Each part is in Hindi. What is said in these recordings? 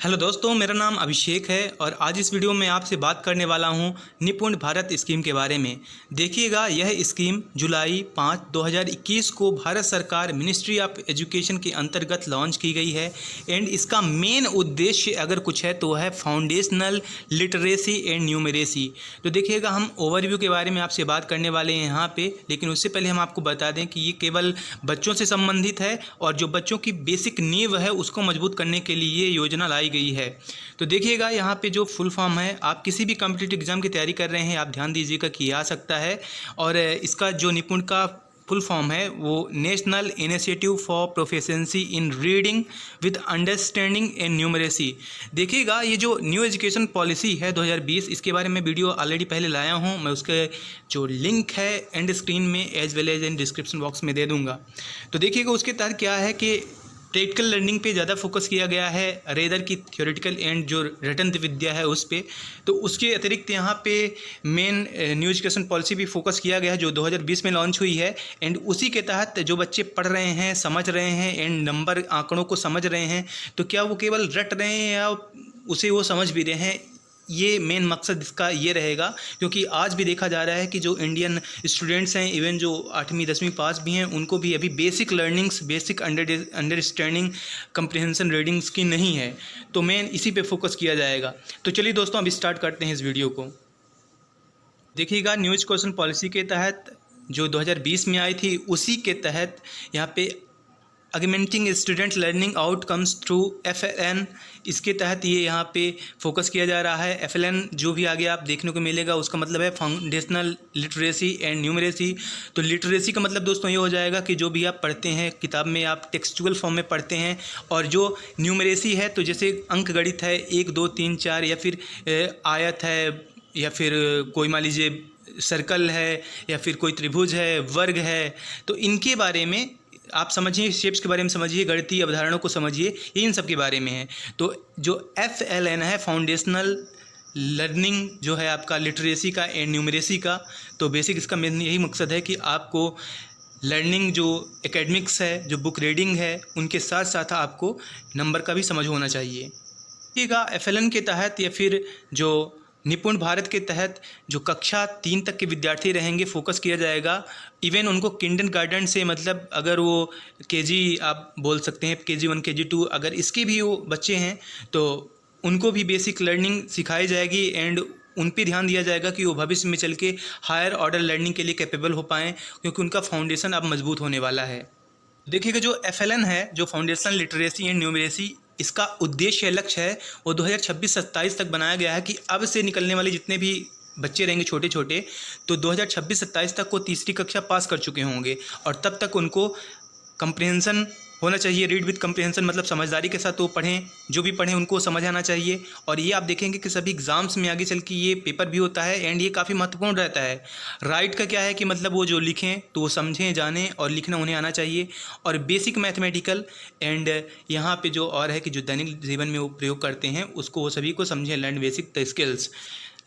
हेलो दोस्तों, मेरा नाम अभिषेक है और आज इस वीडियो में आपसे बात करने वाला हूं निपुण भारत स्कीम के बारे में। देखिएगा, यह स्कीम जुलाई 5, 2021 को भारत सरकार मिनिस्ट्री ऑफ एजुकेशन के अंतर्गत लॉन्च की गई है। एंड इसका मेन उद्देश्य अगर कुछ है तो है फाउंडेशनल लिटरेसी एंड न्यूमरेसी। तो देखिएगा, हम ओवरव्यू के बारे में आपसे बात करने वाले हैं यहाँ पे, लेकिन उससे पहले हम आपको बता दें कि ये केवल बच्चों से संबंधित है और जो बच्चों की बेसिक नींव है उसको मजबूत करने के लिए ये योजना लाई गई है। तो देखिएगा, यहाँ पे जो फुल फॉर्म है, आप किसी भी कॉम्पिटिटिव एग्जाम की तैयारी कर रहे हैं, आप ध्यान दीजिएगा कि आ सकता है। और इसका जो निपुण का फुल फॉर्म है वो national initiative for proficiency in reading with understanding and numeracy. देखिएगा, ये जो न्यू एजुकेशन पॉलिसी है 2020, इसके बारे में वीडियो ऑलरेडी पहले लाया हूँ। मैं उसके जो लिंक है एंड स्क्रीन में as well as in description box में दे दूँगा। तो देखिएगा, उसके तहत क्या है कि प्रैक्टिकल लर्निंग पे ज़्यादा फोकस किया गया है रेदर की थ्योरेटिकल एंड जो रिटन विद्या है उस पे। तो उसके अतिरिक्त यहाँ पे मेन न्यू एजुकेशन पॉलिसी भी फोकस किया गया है जो 2020 में लॉन्च हुई है। एंड उसी के तहत जो बच्चे पढ़ रहे हैं, समझ रहे हैं एंड नंबर आंकड़ों को समझ रहे हैं, तो क्या वो केवल रट रहे हैं या उसे वो समझ भी रहे हैं, ये मेन मकसद इसका ये रहेगा। क्योंकि आज भी देखा जा रहा है कि जो इंडियन स्टूडेंट्स हैं, इवन जो 8वीं 10वीं पास भी हैं, उनको भी अभी basic learnings, basic understanding, comprehension readings की नहीं है। तो मेन इसी पे फोकस किया जाएगा। तो चलिए दोस्तों, अब स्टार्ट करते हैं इस वीडियो को। देखिएगा, न्यू एजुकेशन पॉलिसी के तहत जो 2020 में आई थी, उसी के तहत यहाँ पे augmenting student learning outcomes through FLN, इसके तहत ये यहाँ पे फोकस किया जा रहा है। FLN जो भी आगे आप देखने को मिलेगा उसका मतलब है फाउंडेशनल लिटरेसी एंड न्यूमरेसी। तो लिटरेसी का मतलब दोस्तों ये हो जाएगा कि जो भी आप पढ़ते हैं किताब में, आप टेक्सचुअल फॉर्म में पढ़ते हैं। और जो न्यूमरेसी है, तो जैसे अंक गणित है 1 2 3 4, या फिर आयत है, या फिर कोई मान लीजिए सर्कल है, या फिर कोई त्रिभुज है, वर्ग है, तो इनके बारे में आप समझिए, शेप्स के बारे में समझिए, गणितीय अवधारणाओं को समझिए, ये इन सब के बारे में है। तो जो FLN है, फाउंडेशनल लर्निंग जो है आपका लिटरेसी का एंड न्यूमरेसी का, तो बेसिक इसका मेन यही मकसद है कि आपको लर्निंग जो एकेडमिक्स है, जो बुक रीडिंग है, उनके साथ साथ आपको नंबर का भी समझ होना चाहिए। देखिएगा, FLN के तहत या फिर जो निपुण भारत के तहत जो कक्षा 3 तक के विद्यार्थी रहेंगे, फोकस किया जाएगा। इवन उनको किंडरगार्टन से, मतलब अगर वो KG आप बोल सकते हैं, KG1 KG2, अगर इसके भी वो बच्चे हैं तो उनको भी बेसिक लर्निंग सिखाई जाएगी। एंड उन पर ध्यान दिया जाएगा कि वो भविष्य में चल के हायर ऑर्डर लर्निंग के लिए कैपेबल हो पाएँ, क्योंकि उनका फाउंडेशन अब मजबूत होने वाला है। देखिएगा, जो FLN है, जो फाउंडेशनल लिटरेसी एंड न्यूमरेसी, इसका उद्देश्य लक्ष्य है वो 2026-27 तक बनाया गया है कि अब से निकलने वाले जितने भी बच्चे रहेंगे छोटे छोटे, तो 2026-27 तक वो तीसरी कक्षा पास कर चुके होंगे। और तब तक उनको कंप्रिहेंशन होना चाहिए, रीड विद कंप्रिहेंशन, मतलब समझदारी के साथ वो पढ़ें, जो भी पढ़ें उनको समझ आना चाहिए। और ये आप देखेंगे कि सभी एग्ज़ाम्स में आगे चल के ये पेपर भी होता है एंड ये काफ़ी महत्वपूर्ण रहता है। राइट का क्या है कि मतलब वो जो लिखें तो वो समझें, जानें, और लिखना उन्हें आना चाहिए। और बेसिक मैथमेटिकल एंड यहाँ पे जो और है कि जो दैनिक जीवन में वो प्रयोग करते हैं उसको वो सभी को समझें, लर्न बेसिक द स्किल्स।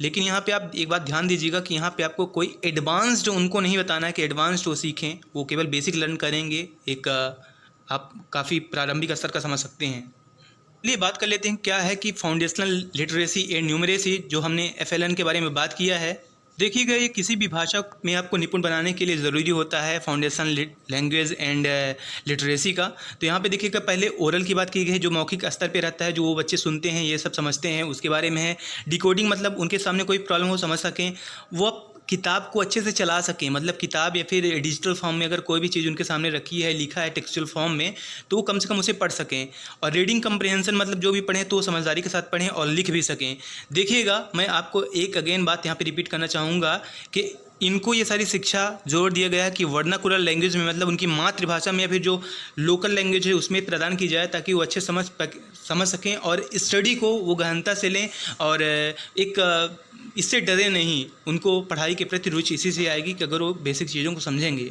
लेकिन यहाँ पे आप एक बात ध्यान दीजिएगा कि यहाँ पे आपको कोई एडवांस्ड उनको नहीं बताना है कि एडवांस्ड वो सीखें, वो केवल बेसिक लर्न करेंगे। एक आप काफ़ी प्रारंभिक स्तर का समझ सकते हैं। चलिए बात कर लेते हैं क्या है कि फाउंडेशनल लिटरेसी एंड न्यूमरेसी, जो हमने FLN के बारे में बात किया है। देखिएगा, ये किसी भी भाषा में आपको निपुण बनाने के लिए ज़रूरी होता है फाउंडेशनल लैंग्वेज एंड लिटरेसी का। तो यहाँ पे देखिएगा, पहले ओरल की बात की गई है, जो मौखिक स्तर पे रहता है, जो वो बच्चे सुनते हैं, ये सब समझते हैं, उसके बारे में है। डिकोडिंग मतलब उनके सामने कोई प्रॉब्लम हो समझ सकें, वो किताब को अच्छे से चला सकें, मतलब किताब या फिर डिजिटल फॉर्म में अगर कोई भी चीज़ उनके सामने रखी है, लिखा है टेक्सचुअल फॉर्म में, तो वो कम से कम उसे पढ़ सकें। और रीडिंग कंप्रिहेंशन मतलब जो भी पढ़ें तो समझदारी के साथ पढ़ें और लिख भी सकें। देखिएगा, मैं आपको एक अगेन बात यहाँ पे रिपीट करना चाहूँगा कि इनको ये सारी शिक्षा जोर दिया गया है कि वर्नाकुलर लैंग्वेज में, मतलब उनकी मातृभाषा में या फिर जो लोकल लैंग्वेज है उसमें प्रदान की जाए, ताकि वो अच्छे समझ सकें और स्टडी को वो गहनता से लें। और एक इससे डरे नहीं, उनको पढ़ाई के प्रति रुचि इसी से आएगी कि अगर वो बेसिक चीज़ों को समझेंगे।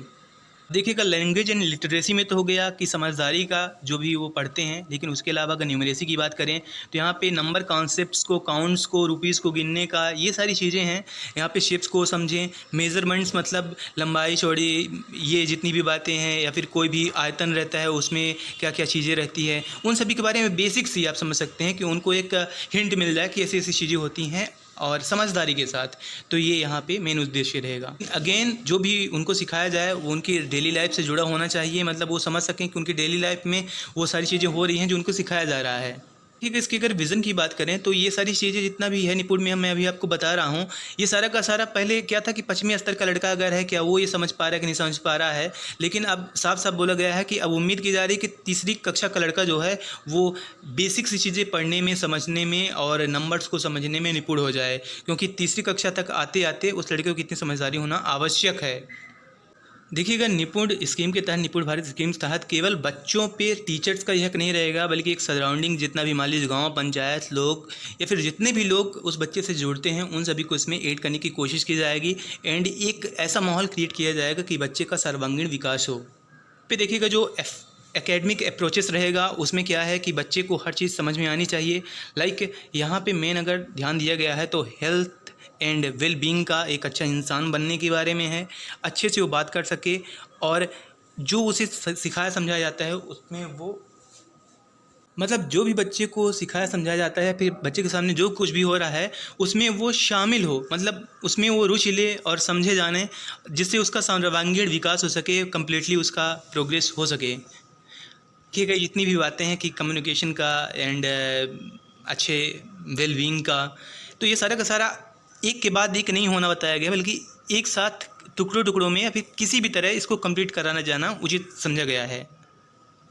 देखिएगा लैंग्वेज एंड लिटरेसी में तो हो गया कि समझदारी का जो भी वो पढ़ते हैं, लेकिन उसके अलावा अगर न्यूमरेसी की बात करें तो यहाँ पे नंबर कॉन्सेप्ट्स को, काउंट्स को, रुपीज़ को गिनने का, ये सारी चीज़ें हैं। यहाँ पे शेप्स को समझें, मेज़रमेंट्स मतलब लंबाई चौड़ी, ये जितनी भी बातें हैं, या फिर कोई भी आयतन रहता है उसमें क्या क्या चीज़ें रहती है, उन सभी के बारे में बेसिक्स ही आप समझ सकते हैं कि उनको एक हिंट मिल जाए कि ऐसी ऐसी चीज़ें होती हैं और समझदारी के साथ। तो ये यहाँ पे मेन उद्देश्य रहेगा। अगेन जो भी उनको सिखाया जाए वो उनकी डेली लाइफ से जुड़ा होना चाहिए, मतलब वो समझ सकें कि उनकी डेली लाइफ में वो सारी चीज़ें हो रही हैं जो उनको सिखाया जा रहा है। ठीक है, इसकी अगर विज़न की बात करें तो ये सारी चीज़ें जितना भी है निपुण में मैं अभी आपको बता रहा हूँ, ये सारा का सारा पहले क्या था कि 5वीं स्तर का लड़का अगर है क्या वो ये समझ पा रहा है कि नहीं समझ पा रहा है, लेकिन अब साफ साफ बोला गया है कि अब उम्मीद की जा रही है कि तीसरी कक्षा का लड़का जो है वो बेसिक सी चीज़ें पढ़ने में, समझने में और नंबर्स को समझने में निपुण हो जाए, क्योंकि तीसरी कक्षा तक आते आते उस लड़के को कितनी समझदारी होना आवश्यक है। देखिएगा निपुण स्कीम के तहत, निपुण भारत स्कीम के तहत केवल बच्चों पे टीचर्स का हक नहीं रहेगा, बल्कि एक सराउंडिंग जितना भी मान लीजिए गाँव पंचायत लोग या फिर जितने भी लोग उस बच्चे से जुड़ते हैं उन सभी को इसमें ऐड करने की कोशिश की जाएगी एंड एक ऐसा माहौल क्रिएट किया जाएगा कि बच्चे का सर्वांगीण विकास हो। पे देखिएगा जो एकेडमिक अप्रोचेस रहेगा उसमें क्या है कि बच्चे को हर चीज़ समझ में आनी चाहिए। लाइक यहाँ पे मेन अगर ध्यान दिया गया है तो हेल्थ एंड वेल बीइंग का, एक अच्छा इंसान बनने के बारे में है, अच्छे से वो बात कर सके और जो उसे सिखाया समझाया जाता है उसमें वो, मतलब जो भी बच्चे को सिखाया समझाया जाता है फिर बच्चे के सामने जो कुछ भी हो रहा है उसमें वो शामिल हो, मतलब उसमें वो रुचि ले और समझे जाने, जिससे उसका सर्वांगीण विकास हो सके, कम्प्लीटली उसका प्रोग्रेस हो सके। ठीक है, जितनी भी बातें हैं कि कम्युनिकेशन का एंड अच्छे वेल बीइंग का, तो ये सारा का सारा एक के बाद एक नहीं होना बताया गया, बल्कि एक साथ टुकड़ों टुकड़ों में या फिर किसी भी तरह इसको कंप्लीट कराना जाना उचित समझा गया है।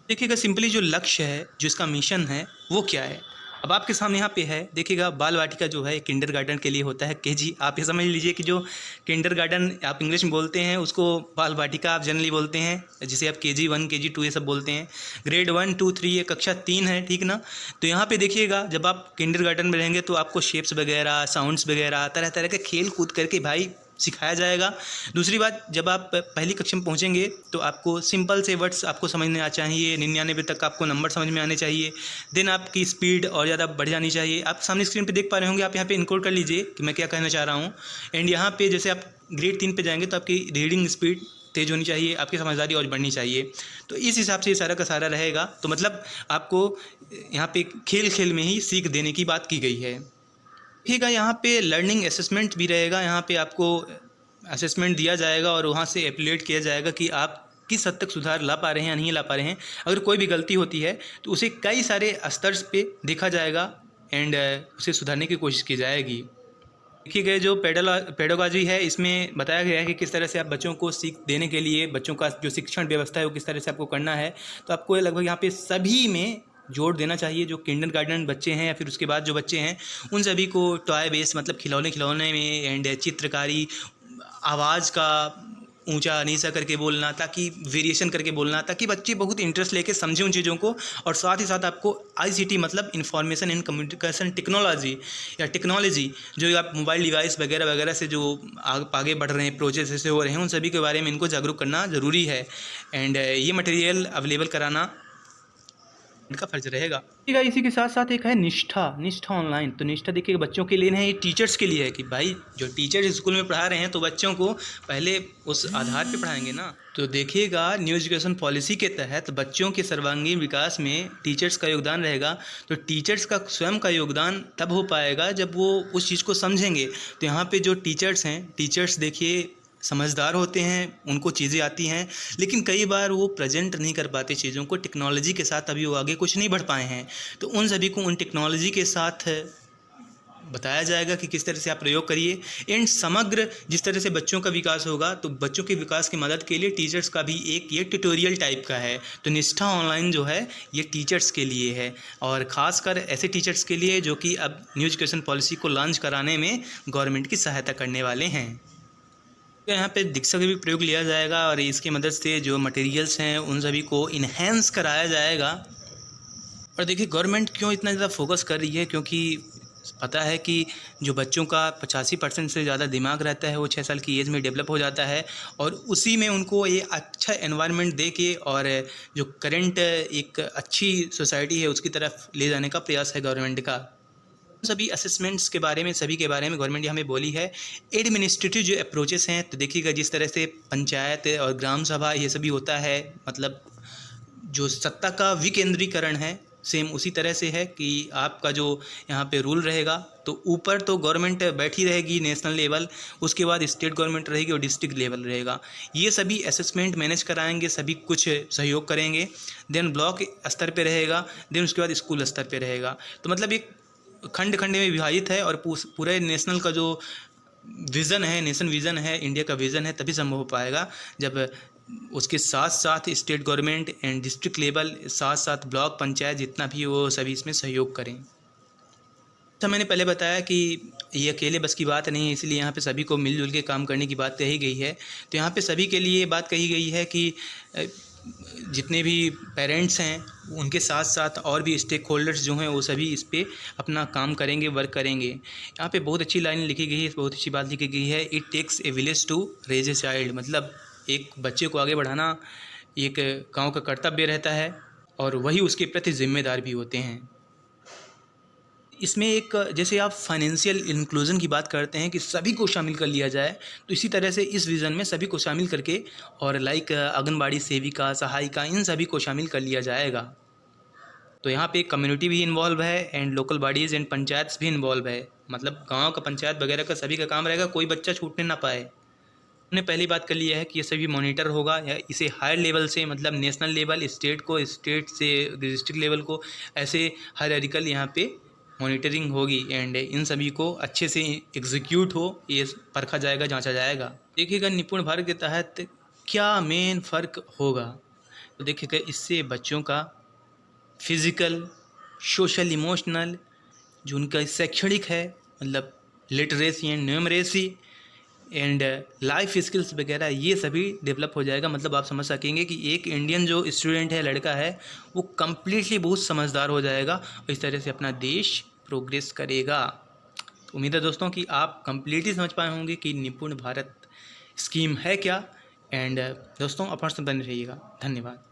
देखिएगा सिंपली जो लक्ष्य है, जो इसका मिशन है वो क्या है, अब आपके सामने यहाँ पे है। देखिएगा बाल वाटिका जो है किंडरगार्टन के लिए होता है, केजी। आप ये समझ लीजिए कि जो किंडरगार्टन आप इंग्लिश में बोलते हैं उसको बाल वाटिका आप जनरली बोलते हैं, जिसे आप केजी 1 केजी 2 ये सब बोलते हैं। ग्रेड 1 2 3 ये कक्षा 3 है, ठीक ना। तो यहाँ पे देखिएगा जब आप किंडरगार्टन में रहेंगे तो आपको शेप्स वगैरह, साउंड्स वगैरह, तरह तरह के खेल कूद करके भाई सिखाया जाएगा। दूसरी बात, जब आप पहली कक्षा में पहुंचेंगे तो आपको सिंपल से वर्ड्स आपको समझने आ चाहिए, 99 तक आपको नंबर समझ में आने चाहिए। देन आपकी स्पीड और ज़्यादा बढ़ जानी चाहिए। आप सामने स्क्रीन पे देख पा रहे होंगे, आप यहाँ पे इनकोड कर लीजिए कि मैं क्या कहना चाह रहा हूँ। एंड यहाँ पे जैसे आप ग्रेड 3 पे जाएंगे तो आपकी रीडिंग स्पीड तेज़ होनी चाहिए, आपकी समझदारी और बढ़नी चाहिए। तो इस हिसाब से ये सारा का सारा रहेगा। तो मतलब आपको यहाँ पे खेल खेल में ही सीख देने की बात की गई है। ठीक है, यहाँ पे लर्निंग असेसमेंट भी रहेगा। यहाँ पे आपको असेसमेंट दिया जाएगा और वहाँ से एप्लेट किया जाएगा कि आप किस हद तक सुधार ला पा रहे हैं या नहीं ला पा रहे हैं। अगर कोई भी गलती होती है तो उसे कई सारे स्तर पे देखा जाएगा एंड उसे सुधारने की कोशिश की जाएगी। देखिए गए जो पेडागॉजी है इसमें बताया गया है कि किस तरह से आप बच्चों को सीख देने के लिए, बच्चों का जो शिक्षण व्यवस्था है वो किस तरह से आपको करना है। तो आपको लगभग यहाँ पे सभी में जोड़ देना चाहिए, जो किंडरगार्टन बच्चे हैं या फिर उसके बाद जो बच्चे हैं उन सभी को टॉय बेस, मतलब खिलौने में एंड चित्रकारी, आवाज़ का ऊंचा नीचा करके बोलना, ताकि वेरिएशन करके बोलना, ताकि बच्चे बहुत इंटरेस्ट लेके समझें उन चीज़ों को। और साथ ही साथ आपको ICT मतलब इंफॉर्मेशन एंड कम्युनिकेशन टेक्नोलॉजी या टेक्नोलॉजी, जो आप मोबाइल डिवाइस वगैरह वगैरह से जो आगे बढ़ रहे हैं, प्रोजेक्ट्स ऐसे हो रहे हैं, उन सभी के बारे में इनको जागरूक करना ज़रूरी है। एंड ये मटेरियल अवेलेबल कराना इनका फर्ज रहेगा। ठीक है, इसी के साथ साथ एक है निष्ठा ऑनलाइन। तो निष्ठा देखिए बच्चों के लिए नहीं, ये टीचर्स के लिए है कि भाई जो टीचर स्कूल में पढ़ा रहे हैं तो बच्चों को पहले उस आधार पे पढ़ाएंगे ना। तो देखिएगा न्यू एजुकेशन पॉलिसी के तहत बच्चों के सर्वांगीण विकास में टीचर्स का योगदान रहेगा। तो टीचर्स का स्वयं का योगदान तब हो पाएगा जब वो उस चीज़ को समझेंगे। तो यहाँ पे जो टीचर्स हैं, टीचर्स देखिए समझदार होते हैं, उनको चीज़ें आती हैं, लेकिन कई बार वो प्रेजेंट नहीं कर पाते चीज़ों को टेक्नोलॉजी के साथ, अभी वो आगे कुछ नहीं बढ़ पाए हैं। तो उन सभी को उन टेक्नोलॉजी के साथ बताया जाएगा कि किस तरह से आप प्रयोग करिए। एंड समग्र जिस तरह से बच्चों का विकास होगा, तो बच्चों के विकास की मदद के लिए टीचर्स का भी एक ये ट्यूटोरियल टाइप का है। तो निष्ठा ऑनलाइन जो है ये टीचर्स के लिए है, और ख़ासकर ऐसे टीचर्स के लिए जो कि अब न्यू एजुकेशन पॉलिसी को लॉन्च कराने में गवर्नमेंट की सहायता करने वाले हैं। यहाँ पे दीक्षा का भी प्रयोग लिया जाएगा और इसकी मदद से जो मटेरियल्स हैं उन सभी को इन्हेंस कराया जाएगा। और देखिए गवर्नमेंट क्यों इतना ज़्यादा फोकस कर रही है, क्योंकि पता है कि जो बच्चों का 85% से ज़्यादा दिमाग रहता है वो 6 साल की एज में डेवलप हो जाता है, और उसी में उनको ये अच्छा एनवायरनमेंट दे के और जो करंट एक अच्छी सोसाइटी है उसकी तरफ ले जाने का प्रयास है गवर्नमेंट का। सभी असेसमेंट्स के बारे में, सभी के बारे में गवर्नमेंट ने हमें बोली है। एडमिनिस्ट्रेटिव जो अप्रोचेस हैं, तो देखिएगा जिस तरह से पंचायत और ग्राम सभा ये सभी होता है, मतलब जो सत्ता का विकेंद्रीकरण है, सेम उसी तरह से है कि आपका जो यहाँ पे रूल रहेगा, तो ऊपर तो गवर्नमेंट बैठी रहेगी नेशनल लेवल, उसके बाद स्टेट गवर्नमेंट रहेगी और डिस्ट्रिक्ट लेवल रहेगा। ये सभी असेसमेंट मैनेज कराएंगे, सभी कुछ सहयोग करेंगे। देन ब्लॉक स्तर पे रहेगा, देन उसके बाद स्कूल स्तर पे रहेगा। तो मतलब एक खंड खंड में विभाजित है, और पूरे नेशनल का जो विज़न है, नेशन विज़न है, इंडिया का विज़न है, तभी संभव हो पाएगा जब उसके साथ साथ state government and district level, साथ साथ ब्लॉक पंचायत जितना भी वो सभी इसमें सहयोग करें। तो मैंने पहले बताया कि ये अकेले बस की बात नहीं है, इसलिए यहाँ पे सभी को मिलजुल के काम करने की बात कही गई है। तो यहाँ पे सभी के लिए बात कही गई है कि जितने भी पेरेंट्स हैं उनके साथ साथ और भी स्टेक होल्डर्स जो हैं वो सभी इस पे अपना काम करेंगे, वर्क करेंगे। यहाँ पे बहुत अच्छी लाइन लिखी गई है, बहुत अच्छी बात लिखी गई है, it takes a village to raise a child. मतलब एक बच्चे को आगे बढ़ाना एक गांव का कर्तव्य रहता है, और वही उसके प्रति जिम्मेदार भी होते हैं। इसमें एक जैसे आप फाइनेंशियल इंक्लूजन की बात करते हैं कि सभी को शामिल कर लिया जाए, तो इसी तरह से इस विज़न में सभी को शामिल करके और लाइक आंगनबाड़ी सेविका, सहायिका, इन सभी को शामिल कर लिया जाएगा। तो यहाँ पे कम्युनिटी भी इन्वॉल्व है and local bodies and panchayats भी इन्वॉल्व है, मतलब गांव का पंचायत वगैरह का सभी का काम रहेगा, कोई बच्चा छूटने ना पाए। हमने पहली बात कर लिया है कि ये सभी मॉनिटर होगा, या इसे हायर लेवल से, मतलब नेशनल लेवल, स्टेट को, स्टेट से डिस्ट्रिक्ट लेवल को, ऐसे हायरार्किकल यहाँ पे मॉनिटरिंग होगी, एंड इन सभी को अच्छे से एग्जीक्यूट हो ये परखा जाएगा, जांचा जाएगा। देखिएगा निपुण भारत के तहत क्या मेन फ़र्क होगा, तो देखिएगा इससे बच्चों का फिज़िकल, सोशल, इमोशनल, जो उनका शैक्षणिक है, मतलब literacy and numeracy and life skills वगैरह, ये सभी डेवलप हो जाएगा। मतलब आप समझ सकेंगे कि एक इंडियन जो स्टूडेंट है, लड़का है, वो कम्प्लीटली बहुत समझदार हो जाएगा और इस तरह से अपना देश प्रोग्रेस करेगा। तो उम्मीद है दोस्तों कि आप कम्प्लीटली समझ पाए होंगे कि निपुण भारत स्कीम है क्या। एंड दोस्तों अपना बने रहिएगा। धन्यवाद।